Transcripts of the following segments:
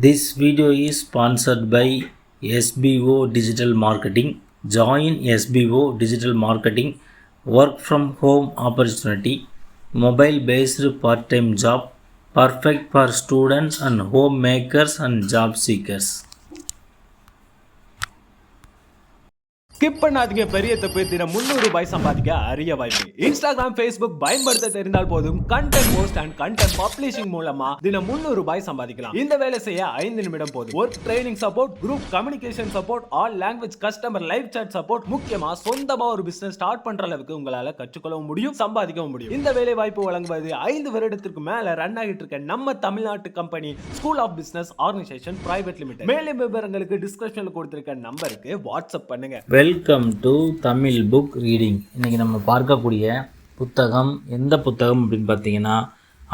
This video is sponsored by SBO Digital Marketing. Join SBO Digital Marketing work from home opportunity, mobile based part-time job, perfect for students and homemakers and job seekers. Skip பண்ணாதீங்க, பெரிய தப்பு. தினம் 300 ரூபாய் சம்பாதிக்க அரிய வாய்ப்பு. Instagram, Facebook பயன்படுத்த தெரிந்தால் போதும். Content post and content publishing மூலமா தினம் 300 ரூபாய் சம்பாதிக்கலாம். இந்த வேலை செய்ய 5 நிமிடம் போதும். Work training support, group communication support, all language customer live chat support, முக்கியமா சொந்தமா ஒரு பிசினஸ் ஸ்டார்ட் பண்ற அளவுக்கு உங்களால கற்றுக்கொள்ளவும் முடியும், சம்பாதிக்கவும் முடியும். இந்த வேலை வாய்ப்பு வழங்குவது 5 வருடத்திற்கு மேல ரன் ஆகிட்டு இருக்க நம்ம தமிழ்நாட்டு company school of business organisation private limited. மேலும் விவரங்களுக்கு டிஸ்கிரிப்ஷன்ல கொடுத்திருக்க நம்பருக்கு வாட்ஸ்அப் பண்ணுங்க. Welcome to Tamil book reading. இன்றைக்கி நம்ம பார்க்கக்கூடிய புத்தகம் எந்த புத்தகம் அப்படின்னு பார்த்தீங்கன்னா,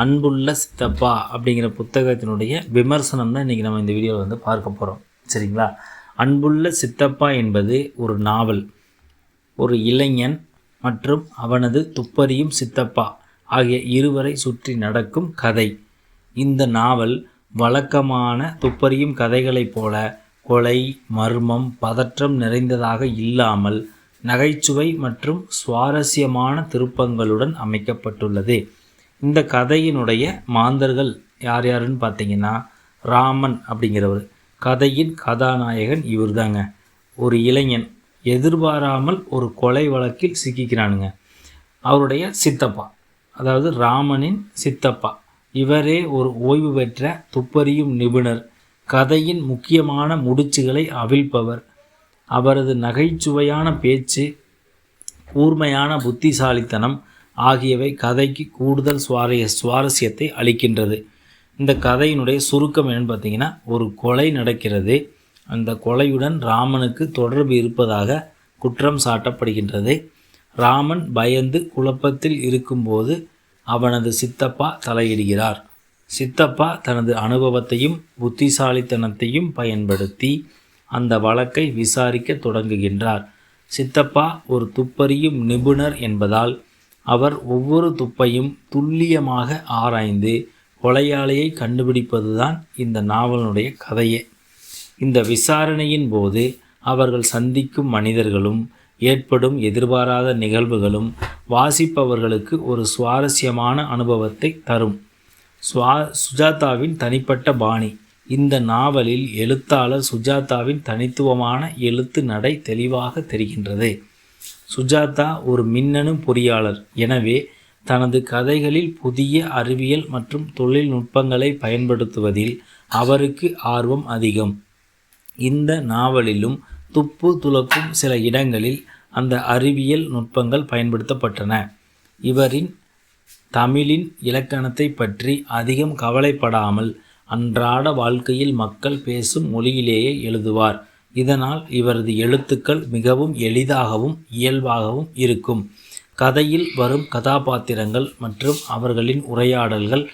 அன்புள்ள சித்தப்பா அப்படிங்கிற புத்தகத்தினுடைய விமர்சனம் தான் இன்றைக்கி நம்ம இந்த வீடியோவில் வந்து பார்க்க போகிறோம். சரிங்களா? அன்புள்ள சித்தப்பா என்பது ஒரு நாவல். ஒரு இளைஞன் மற்றும் அவனது துப்பறியும் சித்தப்பா ஆகிய இருவரை சுற்றி நடக்கும் கதை. இந்த நாவல் வழக்கமான துப்பறியும் கதைகளைப் போல கொலை, மர்மம், பதற்றம் நிறைந்ததாக இல்லாமல் நகைச்சுவை மற்றும் சுவாரஸ்யமான திருப்பங்களுடன் அமைக்கப்பட்டுள்ளது. இந்த கதையினுடைய மாந்தர்கள் யார் யாருன்னு பார்த்தீங்கன்னா, ராமன் அப்படிங்கிறவர். கதையின் கதாநாயகன் இவர் தாங்க. ஒரு இளைஞன் எதிர்பாராமல் ஒரு கொலை வழக்கில் சிக்கிக்கிறானுங்க. அவருடைய சித்தப்பா, அதாவது ராமனின் சித்தப்பா, இவரே ஒரு ஓய்வு பெற்ற துப்பறியும் நிபுணர். கதையின் முக்கியமான முடிச்சுகளை அவிழ்ப்பவர். அவரது நகைச்சுவையான பேச்சு, கூர்மையான புத்திசாலித்தனம் ஆகியவை கதைக்கு கூடுதல் சுவாரஸ்யத்தை அளிக்கின்றது. இந்த கதையினுடைய சுருக்கம் என்னன்னு பார்த்தீங்கன்னா, ஒரு கொலை நடக்கிறது. அந்த கொலையுடன் ராமனுக்கு தொடர்பு இருப்பதாக குற்றம் சாட்டப்படுகின்றது. ராமன் பயந்து குழப்பத்தில் இருக்கும்போது அவனது சித்தப்பா தலையிடுகிறார். சித்தப்பா தனது அனுபவத்தையும் புத்திசாலித்தனத்தையும் பயன்படுத்தி அந்த வழக்கை விசாரிக்க தொடங்குகின்றார். சித்தப்பா ஒரு துப்பறியும் நிபுணர் என்பதால் அவர் ஒவ்வொரு துப்பையும் துல்லியமாக ஆராய்ந்து கொலையாளியை கண்டுபிடிப்பதுதான் இந்த நாவலுடைய கதையே. இந்த விசாரணையின் போது அவர்கள் சந்திக்கும் மனிதர்களும் ஏற்படும் எதிர்பாராத நிகழ்வுகளும் வாசிப்பவர்களுக்கு ஒரு சுவாரஸ்யமான அனுபவத்தை தரும். சுஜாதாவின் தனிப்பட்ட பாணி. இந்த நாவலில் எழுத்தாளர் சுஜாதாவின் தனித்துவமான எழுத்து நடை தெளிவாக தெரிகின்றது. சுஜாதா ஒரு மின்னணு பொறியாளர். எனவே தனது கதைகளில் புதிய அறிவியல் மற்றும் தொழில்நுட்பங்களை பயன்படுத்துவதில் அவருக்கு ஆர்வம் அதிகம். இந்த நாவலிலும் துப்பு துலக்கும் சில இடங்களில் அந்த அறிவியல் நுட்பங்கள் பயன்படுத்தப்பட்டன. இவரின் தமிழின் இலக்கணத்தை பற்றி அதிகம் கவலைப்படாமல் அன்றாட வாழ்க்கையில் மக்கள் பேசும் மொழியிலேயே எழுதுவார். இதனால் இவரது எழுத்துக்கள் மிகவும் எளிதாகவும் இயல்பாகவும் இருக்கும். கதையில் வரும் கதாபாத்திரங்கள் மற்றும் அவர்களின் உரையாடல்கள்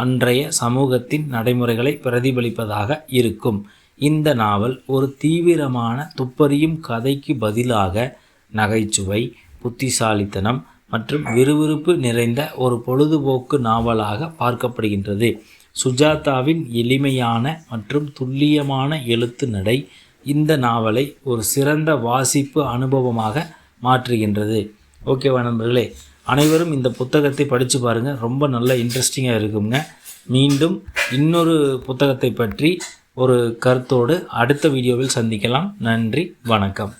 அன்றைய சமூகத்தின் நடைமுறைகளை பிரதிபலிப்பதாக இருக்கும். இந்த நாவல் ஒரு தீவிரமான துப்பறியும் கதைக்கு பதிலாக நகைச்சுவை, புத்திசாலித்தனம் மற்றும் விறுவிறுப்பு நிறைந்த ஒரு பொழுதுபோக்கு நாவலாக பார்க்கப்படுகின்றது. சுஜாதாவின் எளிமையான மற்றும் துல்லியமான எழுத்து நடை இந்த நாவலை ஒரு சிறந்த வாசிப்பு அனுபவமாக மாற்றுகின்றது. ஓகேவா நண்பர்களே, அனைவரும் இந்த புத்தகத்தை படித்து பாருங்கள். ரொம்ப நல்ல இன்ட்ரெஸ்டிங்காக இருக்குங்க. மீண்டும் இன்னொரு புத்தகத்தை பற்றி ஒரு கருத்தோடு அடுத்த வீடியோவில் சந்திக்கலாம். நன்றி, வணக்கம்.